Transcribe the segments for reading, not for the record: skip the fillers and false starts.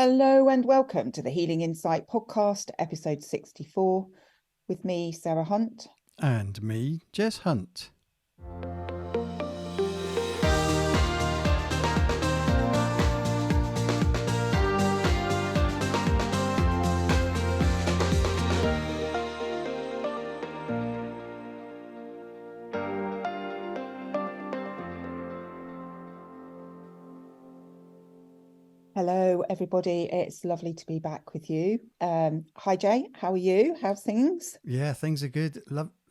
Hello and welcome to the Healing Insight podcast, episode 64, with me, Sarah Hunt. And me, Jess Hunt. Hello, everybody. It's lovely to be back with you. Hi, Jay. How are you? How's things? Yeah, things are good.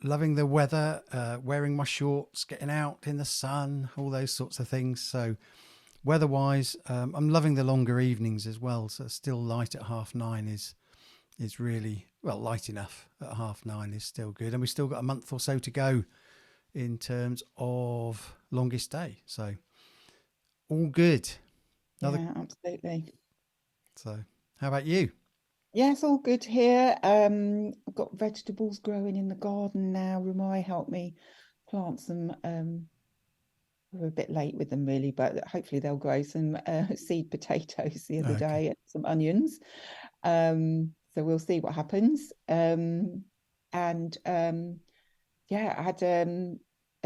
Loving the weather, wearing my shorts, getting out in the sun, all those sorts of things. So weather-wise, I'm loving the longer evenings as well. So still light at 9:30 is really, well, light enough at 9:30 is still good. And we've still got a month or so to go in terms of longest day. So all good. Yeah, absolutely. So how about you? Yes, all good here. I've got vegetables growing in the garden now. Rumai helped me plant some. We're a bit late with them really, but hopefully they'll grow some seed potatoes the other Okay. day and some onions. So we'll see what happens. And yeah, I had a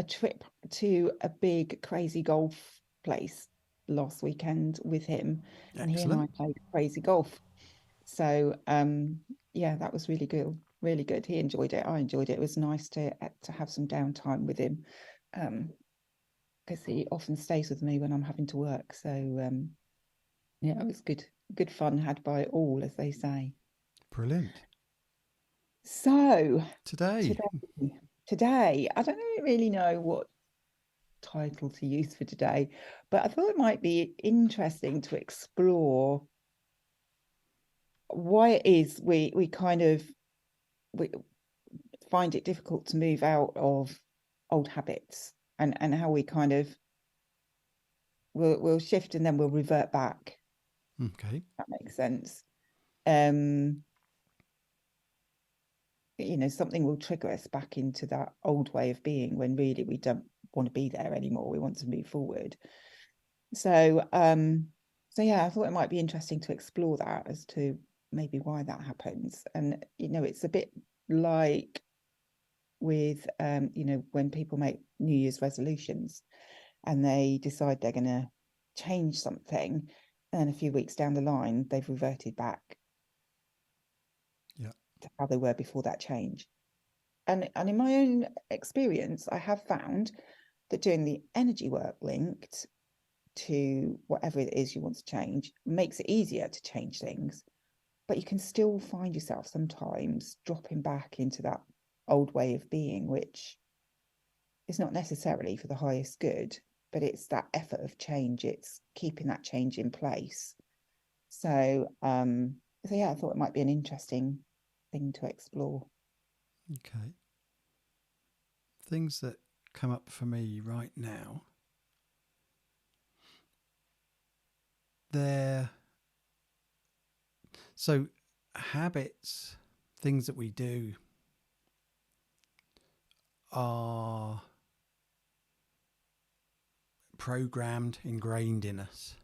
trip to a big crazy golf place last weekend with him, and he and I Excellent. played crazy golf. So yeah, that was really good, really good. He enjoyed it. I enjoyed it. It was nice to have some downtime with him, because he often stays with me when I'm having to work. So yeah, it was good fun had by all, as they say. Brilliant. So Today. today, I don't really know what title to use for today, but I thought it might be interesting to explore why it is we kind of we find it difficult to move out of old habits, and how we kind of we'll shift and then we'll revert back. Okay. That makes sense. Um, something will trigger us back into that old way of being when really we don't want to be there anymore. We want to move forward. So yeah, I thought it might be interesting to explore that as to maybe why that happens. And it's a bit like with when people make New Year's resolutions and they decide they're going to change something, and a few weeks down the line they've reverted back Yeah. to how they were before that change. And in my own experience, I have found that doing the energy work linked to whatever it is you want to change makes it easier to change things, but you can still find yourself sometimes dropping back into that old way of being, which is not necessarily for the highest good, but it's that effort of change. It's keeping that change in place. So yeah, I thought it might be an interesting thing to explore. Okay. Things that come up for me right now. They're so habits, things that we do are programmed, ingrained in us,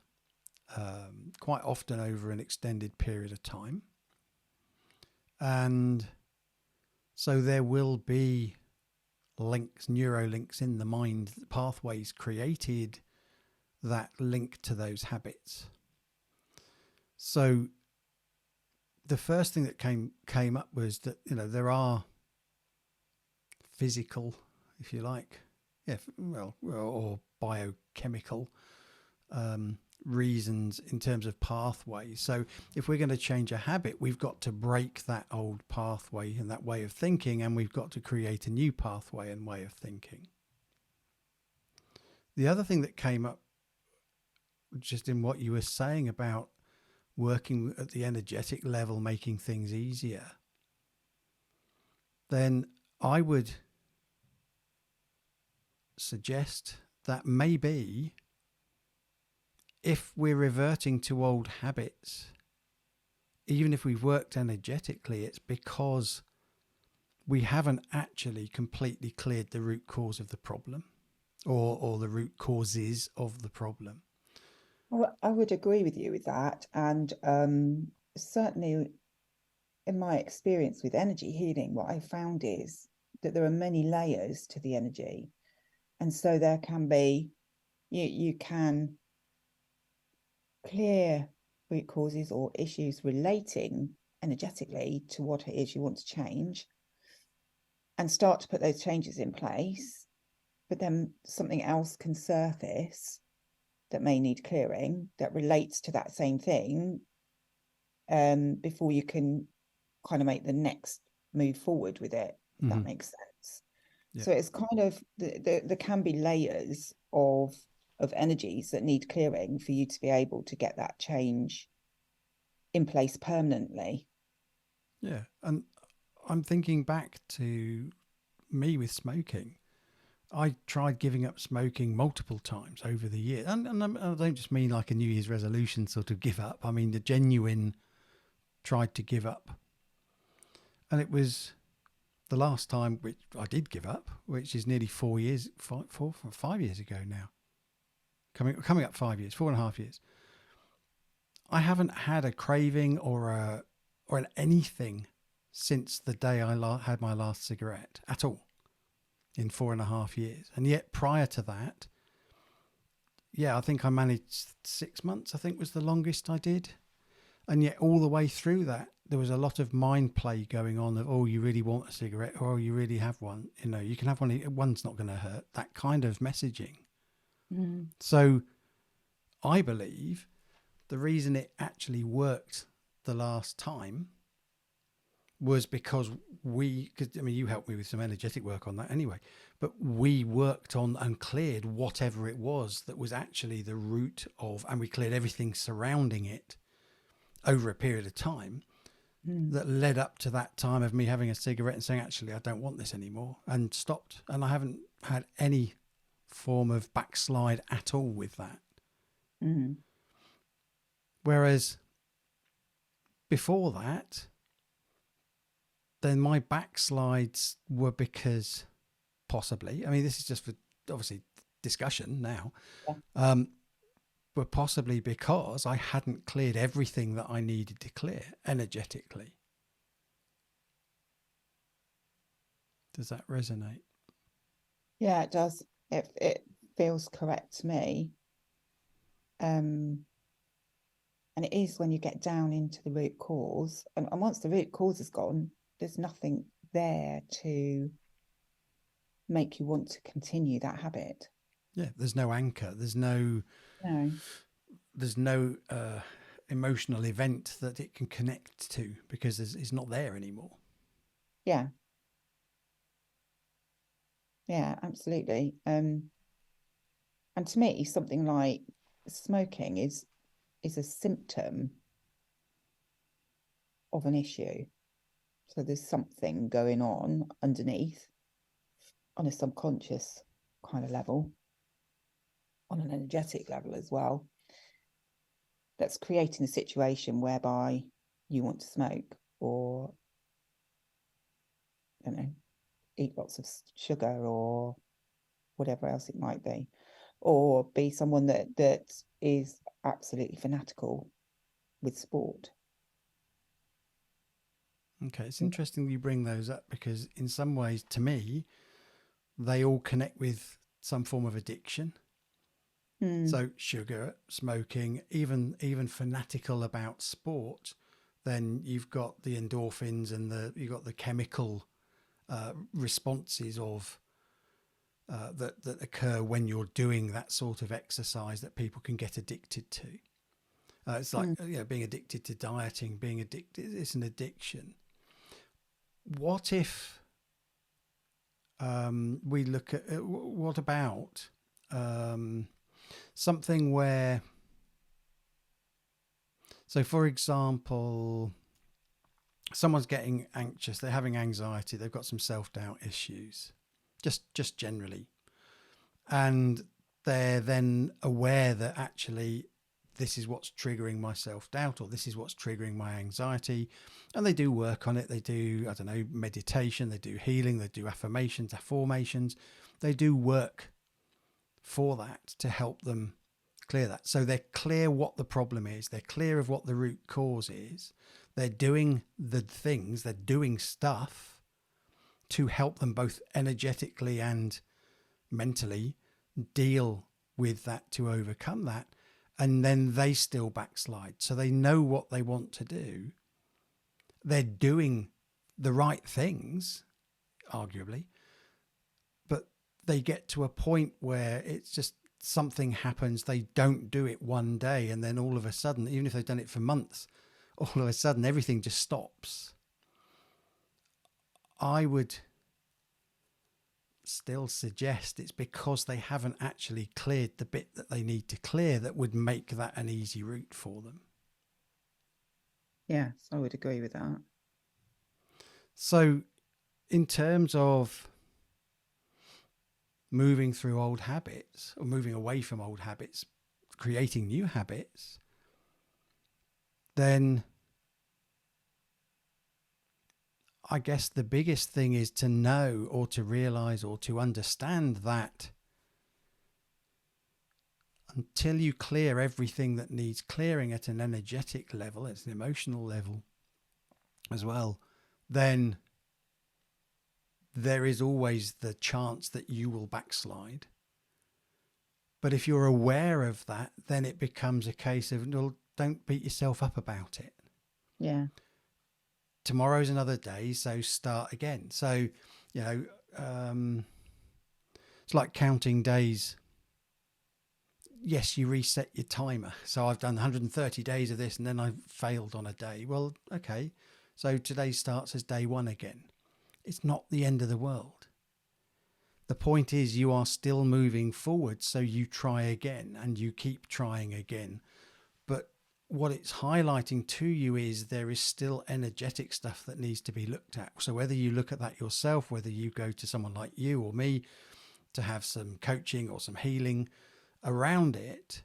quite often over an extended period of time. And so there will be links, neurolinks in the mind, pathways created that link to those habits. So the first thing that came up was that there are physical, if you like, or biochemical reasons in terms of pathways. So if we're going to change a habit, we've got to break that old pathway and that way of thinking, and we've got to create a new pathway and way of thinking. The other thing that came up just in what you were saying about working at the energetic level, making things easier, then I would suggest that maybe if we're reverting to old habits, even if we've worked energetically, it's because we haven't actually completely cleared the root cause of the problem, or the root causes of the problem. I would agree with you with that. And certainly in my experience with energy healing, what I found is that there are many layers to the energy. And so there can be, you can clear root causes or issues relating energetically to what it is you want to change and start to put those changes in place. But then something else can surface that may need clearing that relates to that same thing, before you can kind of make the next move forward with it, if that Hmm. makes sense. Yeah. So it's kind of there can be layers of energies that need clearing for you to be able to get that change in place permanently. Yeah. And I'm thinking back to me with smoking. I tried giving up smoking multiple times over the year. And I don't just mean like a New Year's resolution sort of give up. I mean the genuine tried to give up. And it was the last time which I did give up, which is nearly 4 years, 5 years ago now. Coming up 5 years, 4.5 years. I haven't had a craving or an anything since the day I had my last cigarette at all in 4.5 years. And yet prior to that, yeah, I think I managed 6 months, I think was the longest I did. And yet all the way through that, there was a lot of mind play going on of, oh, you really want a cigarette, or oh, you really have one. You know, you can have one, one's not going to hurt. That kind of messaging. Mm. So I believe the reason it actually worked the last time was because because I mean, you helped me with some energetic work on that anyway, but we worked on and cleared whatever it was that was actually the root of, and we cleared everything surrounding it over a period of time Mm. that led up to that time of me having a cigarette and saying, actually, I don't want this anymore, and stopped. And I haven't had any form of backslide at all with that. Mm. Whereas before that, then my backslides were because possibly, I mean, this is just for obviously discussion now, Yeah. were possibly because I hadn't cleared everything that I needed to clear energetically. Does that resonate? Yeah, it does. It feels correct to me. Um, and it is when you get down into the root cause, and once the root cause is gone, there's nothing there to make you want to continue that habit. Yeah, there's no anchor. No. There's no emotional event that it can connect to because it's not there anymore. Yeah. Yeah, absolutely. And to me, something like smoking is a symptom of an issue. So there's something going on underneath on a subconscious kind of level, on an energetic level as well, that's creating a situation whereby you want to smoke or, I don't know, eat lots of sugar or whatever else it might be, or be someone that is absolutely fanatical with sport. Okay, it's interesting you bring those up because in some ways, to me, they all connect with some form of addiction. Mm. So sugar, smoking, even fanatical about sport, then you've got the endorphins and you've got the chemical responses of that occur when you're doing that sort of exercise that people can get addicted to. It's like Mm. being addicted to dieting, being addicted. It's an addiction. What if we look at what about um, something where, so for example, someone's getting anxious, they're having anxiety, they've got some self-doubt issues, just generally, and they're then aware that actually this is what's triggering my self-doubt or this is what's triggering my anxiety, and they do work on it. They do, I don't know, meditation, they do healing, they do affirmations, they do work for that to help them clear that. So they're clear what the problem is. They're clear of what the root cause is. They're doing the things, they're doing stuff to help them both energetically and mentally deal with that, to overcome that. And then they still backslide. So they know what they want to do. They're doing the right things, arguably, but they get to a point where it's just something happens. They don't do it one day, and then all of a sudden, even if they've done it for months, all of a sudden everything just stops. I would still suggest it's because they haven't actually cleared the bit that they need to clear that would make that an easy route for them. Yes, I would agree with that. So in terms of moving through old habits, or moving away from old habits, creating new habits, then I guess the biggest thing is to know, or to realize, or to understand that until you clear everything that needs clearing at an energetic level, at an emotional level as well, then there is always the chance that you will backslide. But if you're aware of that, then it becomes a case of, well, don't beat yourself up about it. Yeah. Tomorrow's another day, so start again. So, you know, it's like counting days. Yes, you reset your timer. So I've done 130 days of this and then I failed on a day. Well, okay. So today starts as day one again. It's not the end of the world. The point is you are still moving forward. So you try again and you keep trying again. But what it's highlighting to you is there is still energetic stuff that needs to be looked at. So whether you look at that yourself, whether you go to someone like you or me to have some coaching or some healing around it,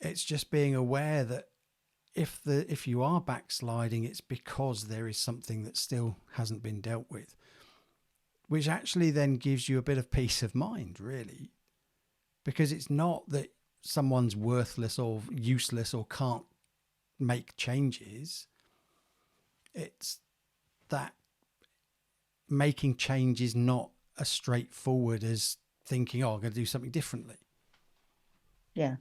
it's just being aware that if you are backsliding, it's because there is something that still hasn't been dealt with, which actually then gives you a bit of peace of mind, really, because it's not that someone's worthless or useless or can't make changes. It's that making change is not as straightforward as thinking, oh, I'm going to do something differently. Yeah.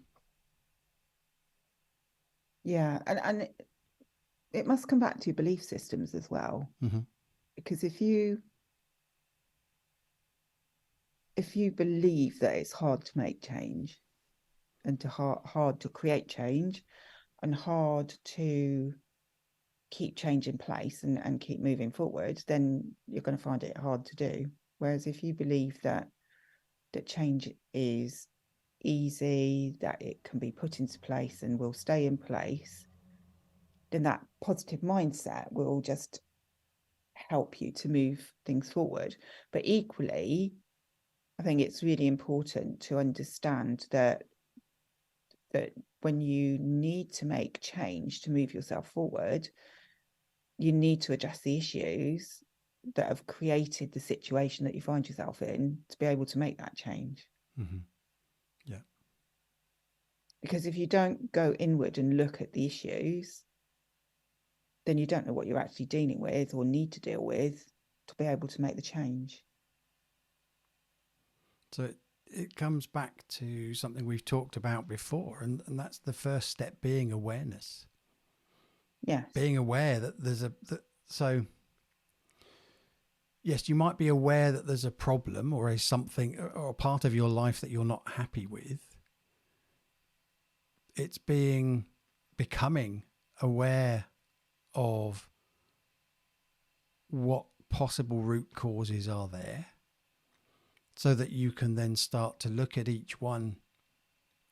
Yeah. And it must come back to belief systems as well. Mm-hmm. Because if you believe that it's hard to make change and hard to create change and hard to keep change in place and keep moving forward, then you're going to find it hard to do. Whereas if you believe that change is easy, that it can be put into place and will stay in place, then that positive mindset will just help you to move things forward. But equally, I think it's really important to understand that when you need to make change to move yourself forward, you need to address the issues that have created the situation that you find yourself in to be able to make that change. Mm-hmm. Yeah. Because if you don't go inward and look at the issues, then you don't know what you're actually dealing with or need to deal with to be able to make the change. So it comes back to something we've talked about before, and that's the first step being awareness. Yes. Being aware that so yes, you might be aware that there's a problem or something or a part of your life that you're not happy with. It's becoming aware of what possible root causes are there, so that you can then start to look at each one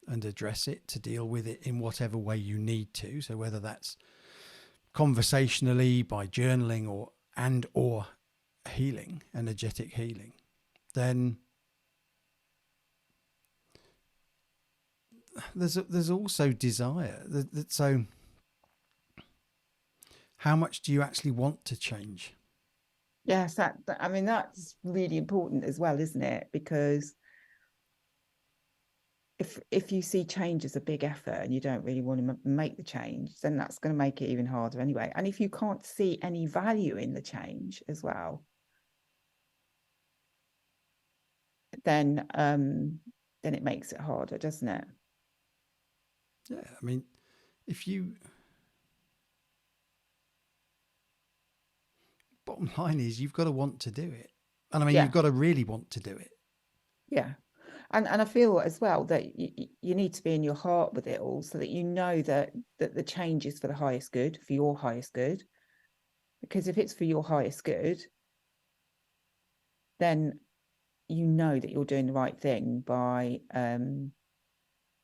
and address it, to deal with it in whatever way you need to. So whether that's conversationally, by journaling, or healing, energetic healing, then there's also desire. So how much do you actually want to change? Yes, I mean, that's really important as well, isn't it? Because if you see change as a big effort and you don't really want to make the change, then that's going to make it even harder anyway. And if you can't see any value in the change as well, then it makes it harder, doesn't it? Yeah, I mean, if you bottom line is you've got to want to do it, and I mean you've Yeah, got to really want to do it. yeah. And I feel as well that you need to be in your heart with it all, so that you know that the change is for the highest good, for your highest good. Because if it's for your highest good, then you know that you're doing the right thing by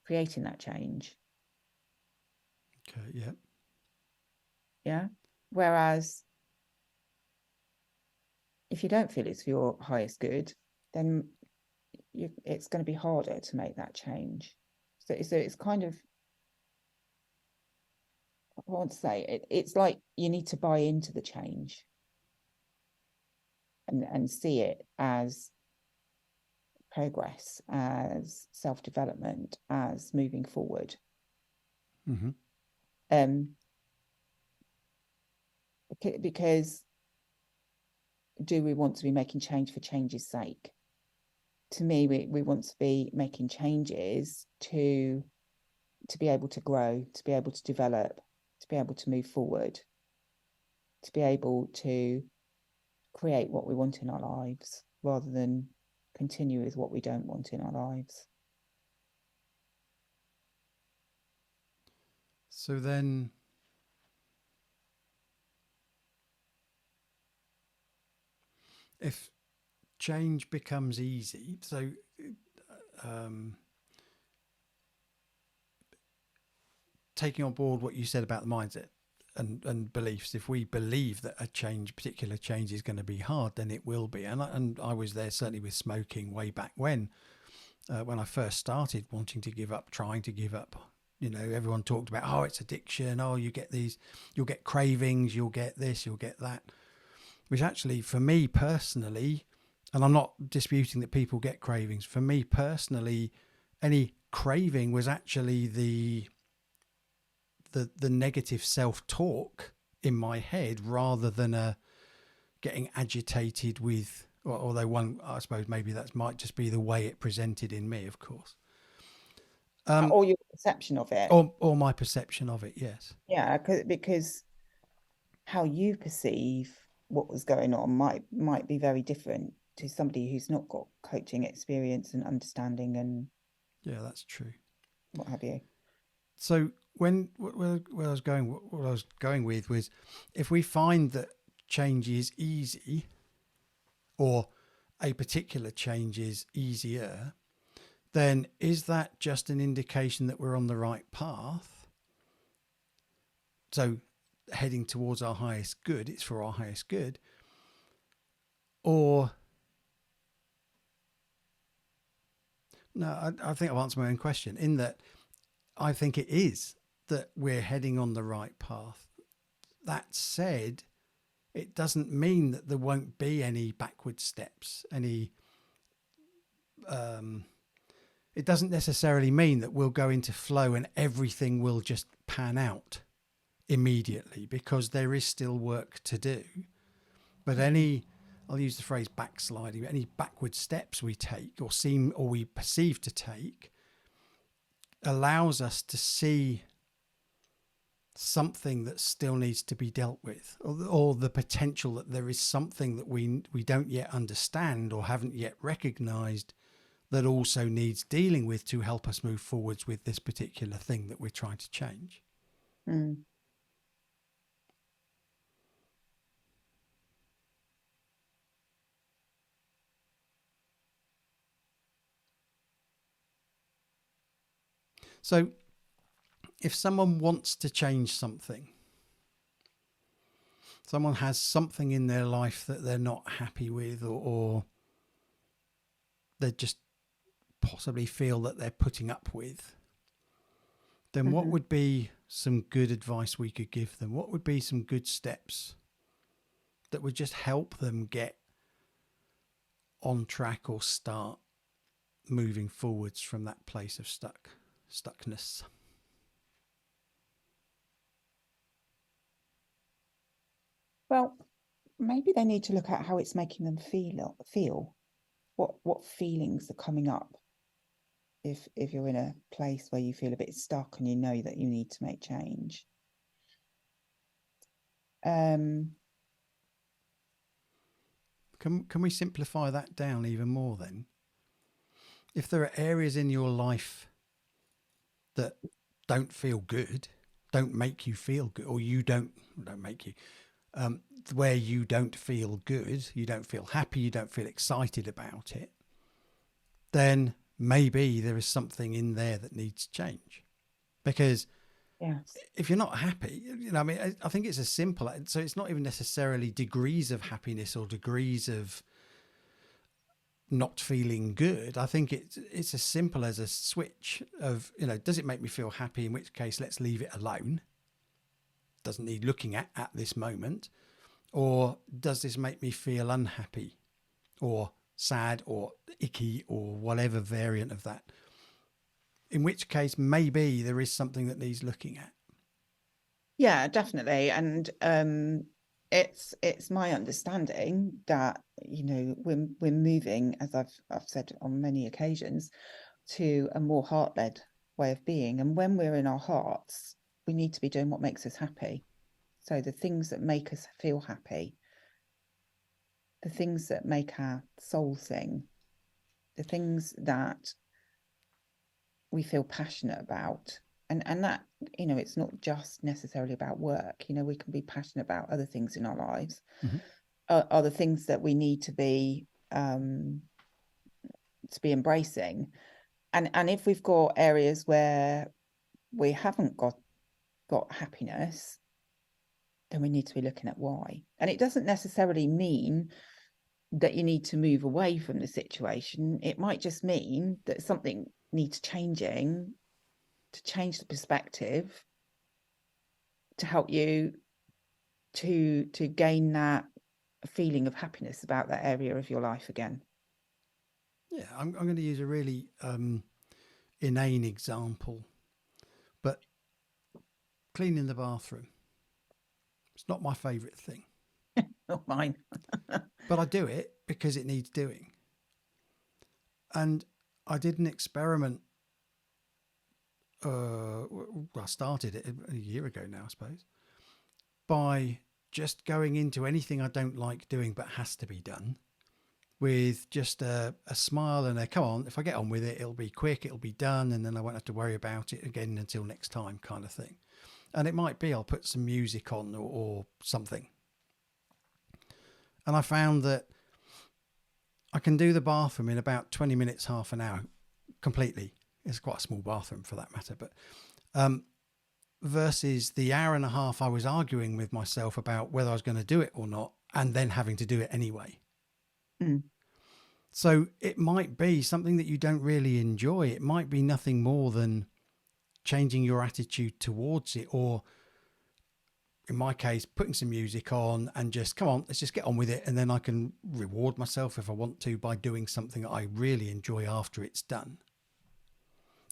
creating that change. Okay, yeah. Yeah. Whereas if you don't feel it's for your highest good, then it's going to be harder to make that change. So it's kind of, I want to say, it's like you need to buy into the change and see it as progress, as self-development, as moving forward. Mm-hmm. Um, because do we want to be making change for change's sake? To me, we want to be making changes to be able to grow, to be able to develop, to be able to move forward, to be able to create what we want in our lives rather than continue with what we don't want in our lives. So then, if change becomes easy, so um, taking on board what you said about the mindset and beliefs, if we believe that particular change is going to be hard, then it will be. And I was there certainly with smoking way back when I first started wanting to give up, trying to give up. You know, everyone talked about, oh, it's addiction. Oh, you get these, you'll get cravings, you'll get this, you'll get that. Which actually, for me personally, and I'm not disputing that people get cravings. For me personally, any craving was actually the negative self-talk in my head rather than getting agitated with, although one, I suppose maybe that might just be the way it presented in me, of course. Or your perception of it. Or my perception of it, yes. Yeah, because how you perceive what was going on might be very different to somebody who's not got coaching experience and understanding and Yeah, that's true. what have you. So where I was going, what I was going with was, if we find that change is easy, or a particular change is easier, then is that just an indication that we're on the right path? So heading towards our highest good, it's for our highest good, or no? I think I've answered my own question in that I think it is that we're heading on the right path. That said, it doesn't mean that there won't be any backward steps, it doesn't necessarily mean that we'll go into flow and everything will just pan out immediately, because there is still work to do. But I'll use the phrase backsliding, any backward steps we take or we perceive to take allows us to see something that still needs to be dealt with, or the potential that there is something that we don't yet understand or haven't yet recognized that also needs dealing with to help us move forwards with this particular thing that we're trying to change. Mm. So if someone wants to change something, someone has something in their life that they're not happy with, or they just possibly feel that they're putting up with, then what Mm-hmm. would be some good advice we could give them? What would be some good steps that would just help them get on track or start moving forwards from that place of stuckness. Well, maybe they need to look at how it's making them feel. What feelings are coming up if you're in a place where you feel a bit stuck and you know that you need to make change. Can we simplify that down even more then? If there are areas in your life that don't feel good, don't make you feel good, or you don't make you, where you don't feel good, you don't feel happy, you don't feel excited about it, then maybe there is something in there that needs change. Because Yes. if you're not happy, I mean, I think it's as simple. So it's not even necessarily degrees of happiness or degrees of not feeling good. I think it's as simple as a switch of, does it make me feel happy? In which case, let's leave it alone. Doesn't need looking at this moment. Or does this make me feel unhappy or sad or icky or whatever variant of that? In which case, maybe there is something that needs looking at. Yeah, definitely. And it's my understanding that, we're moving, as I've said on many occasions, to a more heart-led way of being. And when we're in our hearts, we need to be doing what makes us happy. So the things that make us feel happy, the things that make our soul sing, the things that we feel passionate about. And that, it's not just necessarily about work. We can be passionate about other things in our lives. Mm-hmm. Are the things that we need to be embracing. And if we've got areas where we haven't got happiness, then we need to be looking at why. And it doesn't necessarily mean that you need to move away from the situation. It might just mean that something needs changing to change the perspective to help you to gain that feeling of happiness about that area of your life again. Yeah, I'm going to use a really inane example, but cleaning the bathroom. It's not my favourite thing. Not mine. But I do it because it needs doing. And I did an experiment. I started it a year ago now, I suppose, by just going into anything I don't like doing but has to be done with just a smile and a come on, if I get on with it, it'll be quick, it'll be done, and then I won't have to worry about it again until next time, kind of thing. And it might be I'll put some music on or something. And I found that I can do the bathroom in about 20 minutes, half an hour completely. It's quite a small bathroom for that matter, but versus the hour and a half I was arguing with myself about whether I was going to do it or not, and then having to do it anyway. Mm. So it might be something that you don't really enjoy. It might be nothing more than changing your attitude towards it, or in my case, putting some music on and just, come on, let's just get on with it. And then I can reward myself if I want to by doing something that I really enjoy after it's done.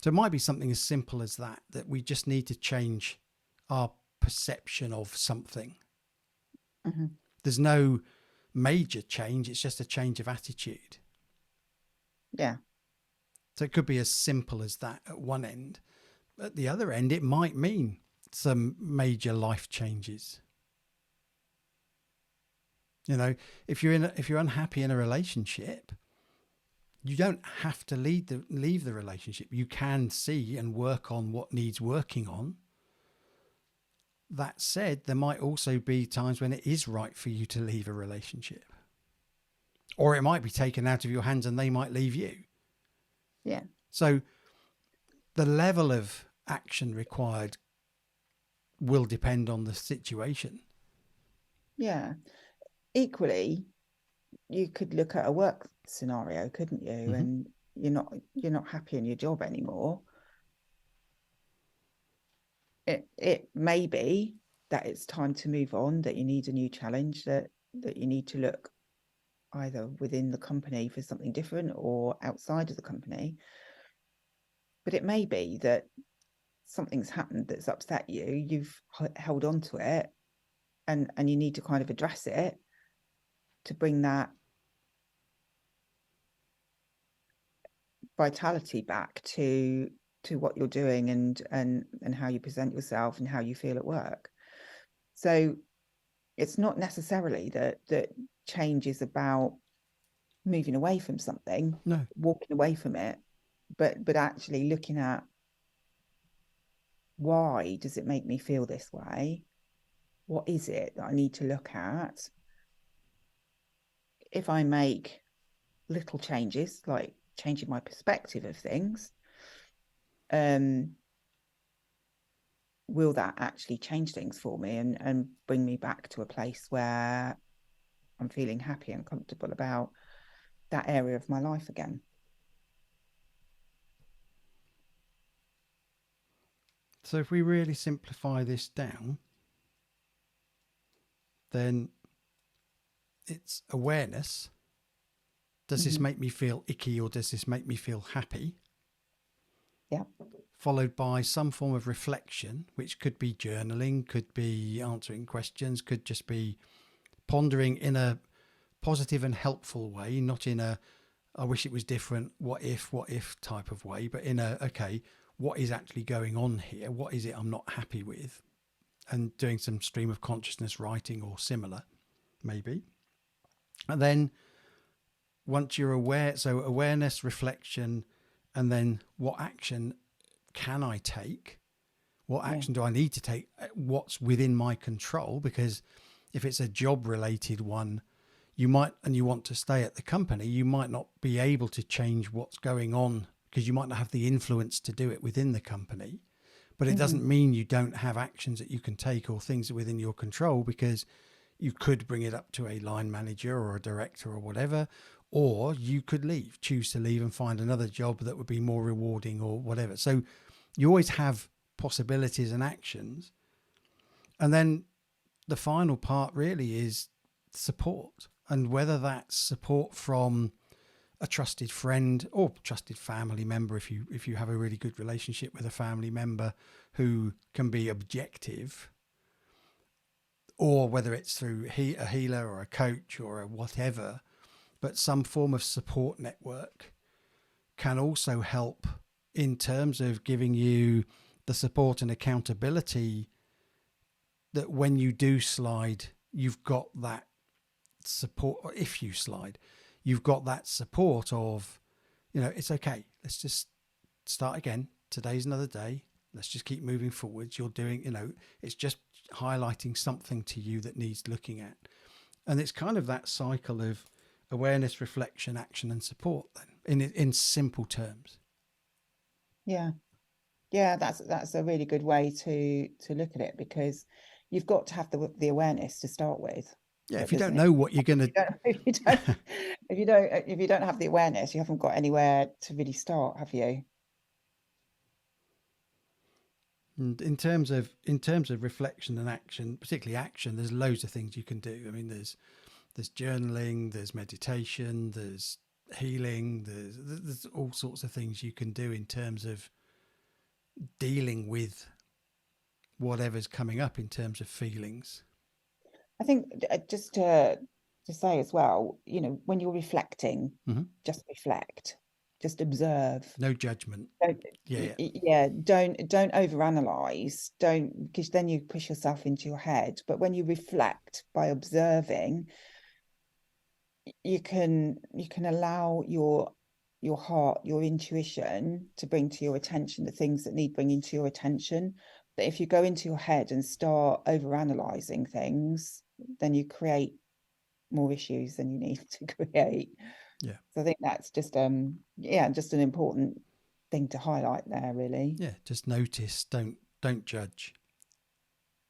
So it might be something as simple as that we just need to change our perception of something. Mm-hmm. There's no major change. It's just a change of attitude. Yeah. So it could be as simple as that at one end. At the other end, it might mean some major life changes. If you're unhappy in a relationship, you don't have to leave the relationship. You can see and work on what needs working on. That said, there might also be times when it is right for you to leave a relationship, or it might be taken out of your hands and they might leave you. Yeah. So the level of action required will depend on the situation. Yeah. Equally, you could look at a work scenario, couldn't you? Mm-hmm. And you're not happy in your job anymore. It may be that it's time to move on, that you need a new challenge, that you need to look either within the company for something different or outside of the company. But it may be that something's happened that's upset you, you've held on to it, and you need to kind of address it to bring that vitality back to what you're doing and how you present yourself and how you feel at work. So it's not necessarily that change is about moving away from something, No. walking away from it, but actually looking at, why does it make me feel this way? What is it that I need to look at? If I make little changes, like changing my perspective of things, will that actually change things for me and bring me back to a place where I'm feeling happy and comfortable about that area of my life again? So if we really simplify this down, then it's awareness. Does this Mm-hmm. make me feel icky or does this make me feel happy? Yeah. Followed by some form of reflection, which could be journaling, could be answering questions, could just be pondering in a positive and helpful way, not in a I wish it was different, what if type of way, but in a, okay, what is actually going on here? What is it I'm not happy with? And doing some stream of consciousness writing or similar, maybe. And then once you're aware, so awareness, reflection, and then what action can I take? What Yeah. action do I need to take? What's within my control? Because if it's a job related one, you might, and you want to stay at the company, you might not be able to change what's going on because you might not have the influence to do it within the company. But it Mm-hmm. doesn't mean you don't have actions that you can take or things within your control, because you could bring it up to a line manager or a director or whatever, or you could leave, choose to leave and find another job that would be more rewarding or whatever. So you always have possibilities and actions. And then the final part really is support, and whether that's support from a trusted friend or trusted family member, if you have a really good relationship with a family member who can be objective, or whether it's through a healer or a coach or a whatever, but some form of support network can also help in terms of giving you the support and accountability that when you do slide, you've got that support. Or if you slide, you've got that support of, it's okay, let's just start again, today's another day, let's just keep moving forwards. You're doing, it's just highlighting something to you that needs looking at. And it's kind of that cycle of awareness, reflection, action and support then, in simple terms. Yeah. Yeah, that's a really good way to look at it, because you've got to have the awareness to start with, Yeah, if you doesn't don't it? know what you're going to, If you don't have the awareness, you haven't got anywhere to really start, have you? in terms of reflection and action, particularly action, there's loads of things you can do. I mean, there's journaling, there's meditation, there's healing, there's all sorts of things you can do in terms of dealing with whatever's coming up in terms of feelings. I think just to say as well, when you're reflecting, Mm-hmm. just reflect, just observe. No judgment. Don't, Yeah, yeah, don't overanalyze, don't, because then you push yourself into your head. But when you reflect by observing, you can allow your heart, your intuition to bring to your attention the things that need bringing to your attention. But if you go into your head and start overanalyzing things, then you create more issues than you need to create. yeah, So I think that's just just an important thing to highlight there, really. yeah. Just notice. Don't judge.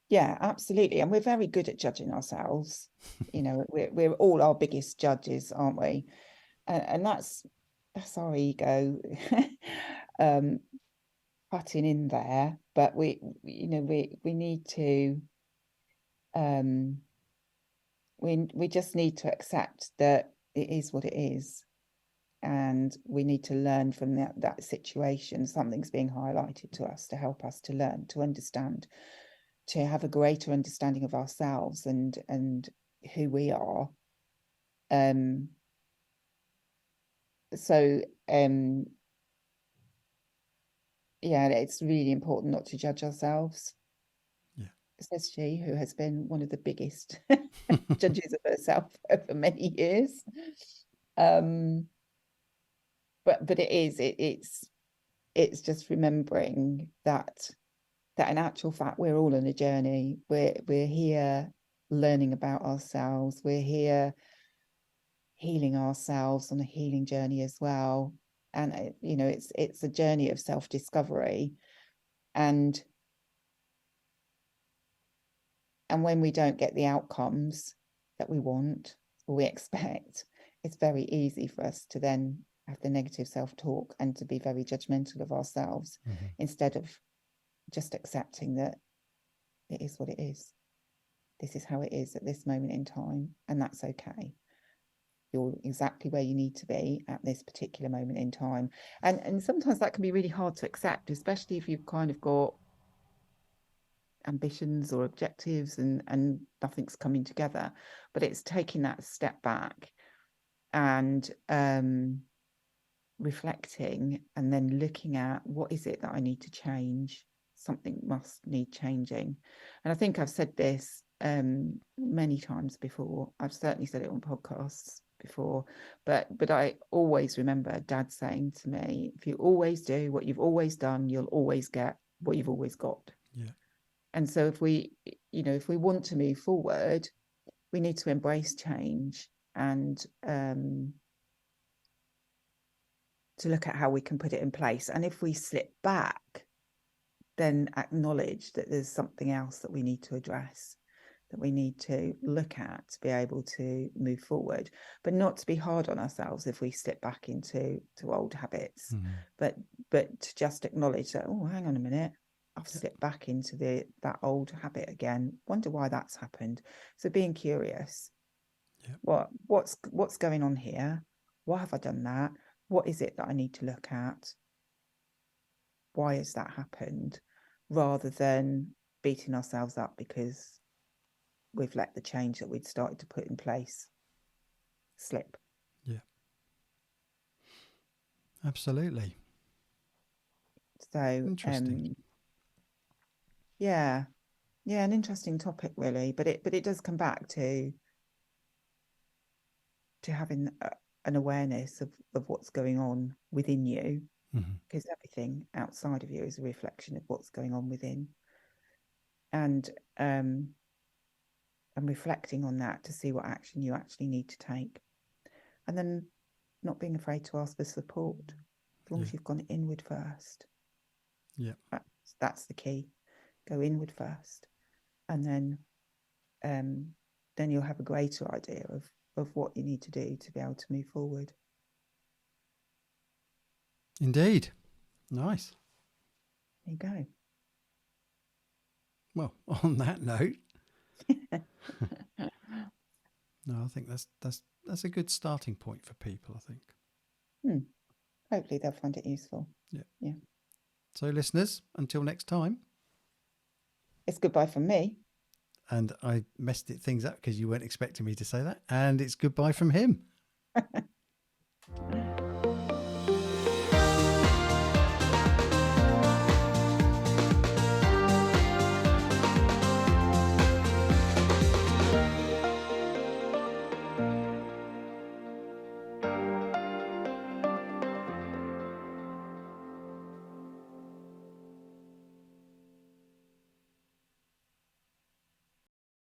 Yeah, absolutely. And we're very good at judging ourselves. We're all our biggest judges, aren't we? And that's our ego um putting in there. But we need to we just need to accept that it is what it is. And we need to learn from that situation. Something's being highlighted to us to help us to learn, to understand, to have a greater understanding of ourselves and who we are. So yeah, it's really important not to judge ourselves. Yeah. Says she, who has been one of the biggest judges of herself over many years. But it's just remembering that in actual fact we're all on a journey. We're here learning about ourselves. We're here healing ourselves on a healing journey as well. And it's a journey of self-discovery. And when we don't get the outcomes that we want or we expect, it's very easy for us to then have the negative self-talk and to be very judgmental of ourselves, instead of just accepting that it is what it is. This is how it is at this moment in time, and that's okay. You're exactly where you need to be at this particular moment in time. And sometimes that can be really hard to accept, especially if you've kind of got ambitions or objectives and nothing's coming together. But it's taking that step back and reflecting, and then looking at, what is it that I need to change? Something must need changing. And I think I've said this many times before. I've certainly said it on podcasts before, but I always remember Dad saying to me, if you always do what you've always done, you'll always get what you've always got. Yeah. And so if we want to move forward, we need to embrace change and to look at how we can put it in place. And if we slip back, then acknowledge that there's something else that we need to address, that we need to look at to be able to move forward, but not to be hard on ourselves if we slip back into old habits, but to just acknowledge that, oh, hang on a minute, I've slipped back into that old habit again. Wonder why that's happened. So being curious, what's going on here? Why have I done that? What is it that I need to look at? Why has that happened? Rather than beating ourselves up because we've let the change that we'd started to put in place slip. Yeah. Absolutely. So Interesting. yeah, an interesting topic really, but it does come back to having an awareness of what's going on within you, because everything outside of you is a reflection of what's going on within, and reflecting on that to see what action you actually need to take, and then not being afraid to ask for support, as long as you've gone inward first. Yeah. That's the key. Go inward first, and then you'll have a greater idea of what you need to do to be able to move forward. Indeed. Nice. There you go. Well, on that note, no, I think that's a good starting point for people, I think. Hopefully they'll find it useful. Yeah. So listeners, until next time. It's goodbye from me. And I messed things up because you weren't expecting me to say that. And it's goodbye from him.